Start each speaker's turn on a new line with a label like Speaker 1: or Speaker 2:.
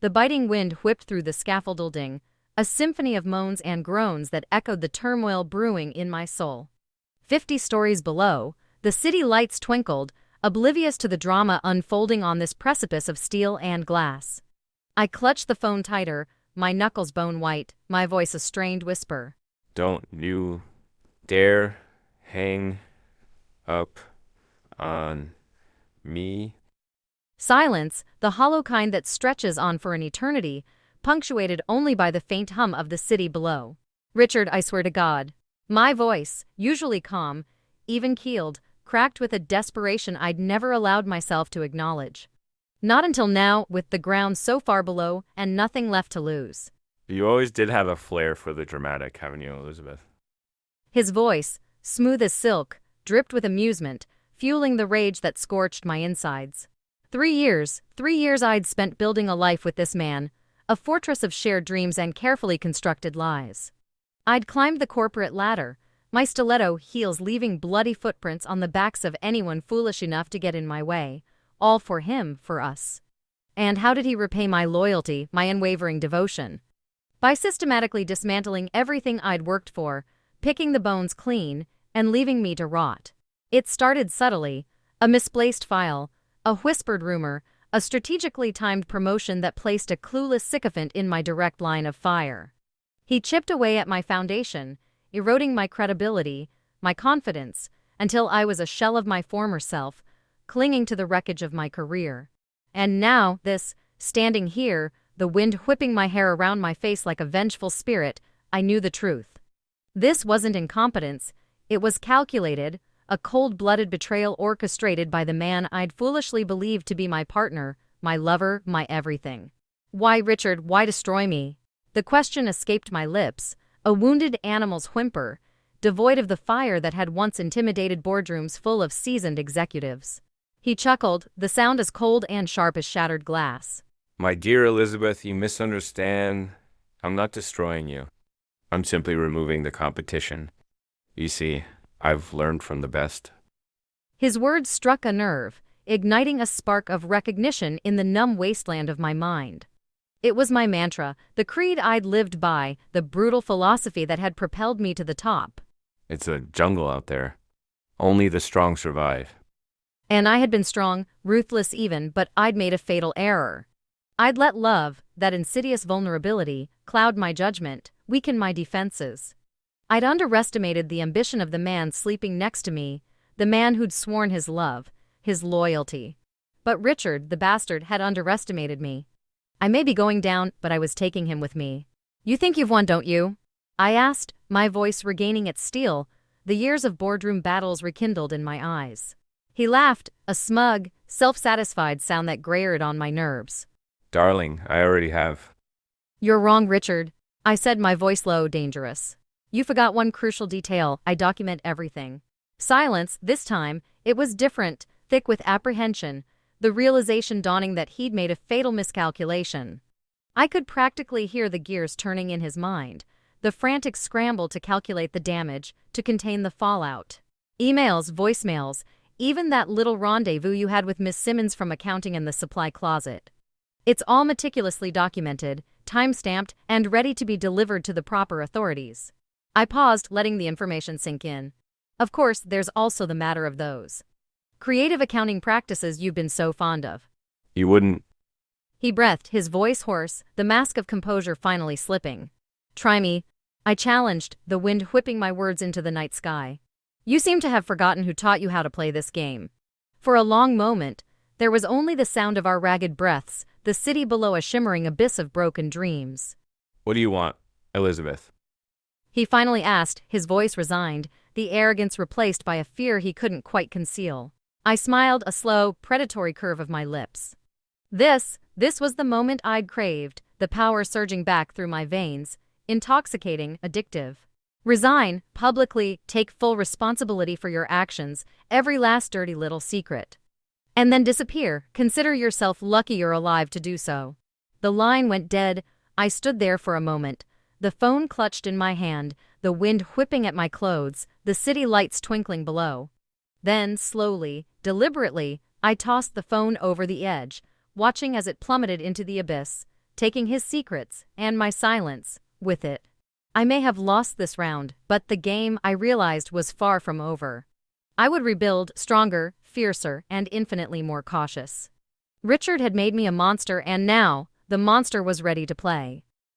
Speaker 1: The biting wind whipped through the scaffolding, a symphony of moans and groans that echoed the turmoil brewing in my soul. 50 stories below, the city lights twinkled, oblivious to the drama unfolding on this precipice of steel and glass. I clutched the phone tighter, my knuckles bone white, my voice a strained whisper.
Speaker 2: Don't you dare hang up on me.
Speaker 1: Silence, the hollow kind that stretches on for an eternity, punctuated only by the faint hum of the city below. Richard, I swear to God. My voice, usually calm, even-keeled, cracked with a desperation I'd never allowed myself to acknowledge. Not until now, with the ground so far below and nothing left to lose.
Speaker 2: You always did have a flair for the dramatic, haven't you, Elizabeth?
Speaker 1: His voice, smooth as silk, dripped with amusement, fueling the rage that scorched my insides. 3 years I'd spent building a life with this man, a fortress of shared dreams and carefully constructed lies. I'd climbed the corporate ladder, my stiletto heels leaving bloody footprints on the backs of anyone foolish enough to get in my way, all for him, for us. And how did he repay my loyalty, my unwavering devotion? By systematically dismantling everything I'd worked for, picking the bones clean, and leaving me to rot. It started subtly, a misplaced file, a whispered rumor, a strategically timed promotion that placed a clueless sycophant in my direct line of fire. He chipped away at my foundation, eroding my credibility, my confidence, until I was a shell of my former self, clinging to the wreckage of my career. And now, standing here, the wind whipping my hair around my face like a vengeful spirit, I knew the truth. This wasn't incompetence, it was calculated, a cold-blooded betrayal orchestrated by the man I'd foolishly believed to be my partner, my lover, my everything. Why, Richard, why destroy me? The question escaped my lips, a wounded animal's whimper, devoid of the fire that had once intimidated boardrooms full of seasoned executives. He chuckled, the sound as cold and sharp as shattered glass.
Speaker 2: My dear Elizabeth, you misunderstand. I'm not destroying you. I'm simply removing the competition. You see, I've learned from the best.
Speaker 1: His words struck a nerve, igniting a spark of recognition in the numb wasteland of my mind. It was my mantra, the creed I'd lived by, the brutal philosophy that had propelled me to the top.
Speaker 2: It's a jungle out there. Only the strong survive.
Speaker 1: And I had been strong, ruthless even, but I'd made a fatal error. I'd let love, that insidious vulnerability, cloud my judgment, weaken my defenses. I'd underestimated the ambition of the man sleeping next to me, the man who'd sworn his love, his loyalty. But Richard, the bastard, had underestimated me. I may be going down, but I was taking him with me. You think you've won, don't you? I asked, my voice regaining its steel, the years of boardroom battles rekindled in my eyes. He laughed, a smug, self-satisfied sound that grated on my nerves.
Speaker 2: Darling, I already have.
Speaker 1: You're wrong, Richard, I said, my voice low, dangerous. You forgot one crucial detail, I document everything. Silence, this time, it was different, thick with apprehension, the realization dawning that he'd made a fatal miscalculation. I could practically hear the gears turning in his mind, the frantic scramble to calculate the damage, to contain the fallout. Emails, voicemails, even that little rendezvous you had with Miss Simmons from accounting in the supply closet. It's all meticulously documented, time-stamped, and ready to be delivered to the proper authorities. I paused, letting the information sink in. Of course, there's also the matter of those creative accounting practices you've been so fond of.
Speaker 2: You wouldn't.
Speaker 1: He breathed, his voice hoarse, the mask of composure finally slipping. Try me, I challenged, the wind whipping my words into the night sky. You seem to have forgotten who taught you how to play this game. For a long moment, there was only the sound of our ragged breaths, the city below a shimmering abyss of broken dreams.
Speaker 2: What do you want, Elizabeth?
Speaker 1: He finally asked, his voice resigned, the arrogance replaced by a fear he couldn't quite conceal. I smiled, a slow, predatory curve of my lips. This was the moment I'd craved, the power surging back through my veins, intoxicating, addictive. Resign, publicly, take full responsibility for your actions, every last dirty little secret. And then disappear, consider yourself lucky you're alive to do so. The line went dead, I stood there for a moment, the phone clutched in my hand, the wind whipping at my clothes, the city lights twinkling below. Then, slowly, deliberately, I tossed the phone over the edge, watching as it plummeted into the abyss, taking his secrets, and my silence, with it. I may have lost this round, but the game, I realized, was far from over. I would rebuild, stronger, fiercer, and infinitely more cautious. Richard had made me a monster, and now, the monster was ready to play.